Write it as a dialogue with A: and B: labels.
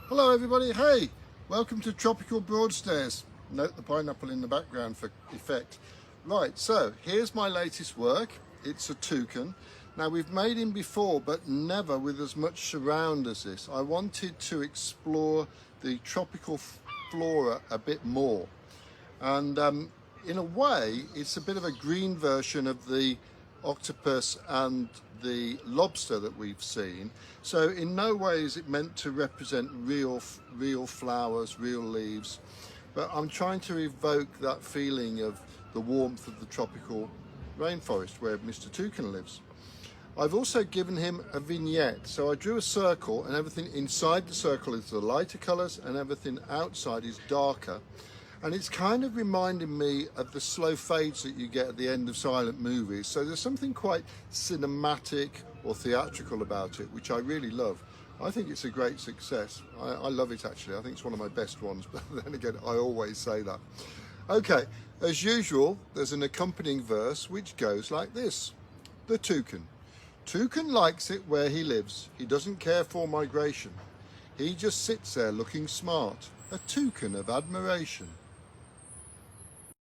A: Hello everybody, hey! Welcome to Tropical Broadstairs. Note the pineapple in the background for effect. Right, so here's my latest work. It's a toucan. Now we've made him before, but never with as much surround as this. I wanted to explore the tropical flora a bit more. And in a way, it's a bit of a green version of the octopus and the lobster that we've seen. So in no way is it meant to represent real flowers, real leaves, but I'm trying to evoke that feeling of the warmth of the tropical rainforest where Mr. Toucan lives. I've also given him a vignette, so I drew a circle and everything inside the circle is the lighter colours and everything outside is darker. And it's kind of reminding me of the slow fades that you get at the end of silent movies. So there's something quite cinematic or theatrical about it, which I really love. I think it's a great success. I love it actually. I think it's one of my best ones, but then again, I always say that. Okay, as usual, there's an accompanying verse which goes like this. The toucan. Toucan likes it where he lives. He doesn't care for migration. He just sits there looking smart, a toucan of admiration.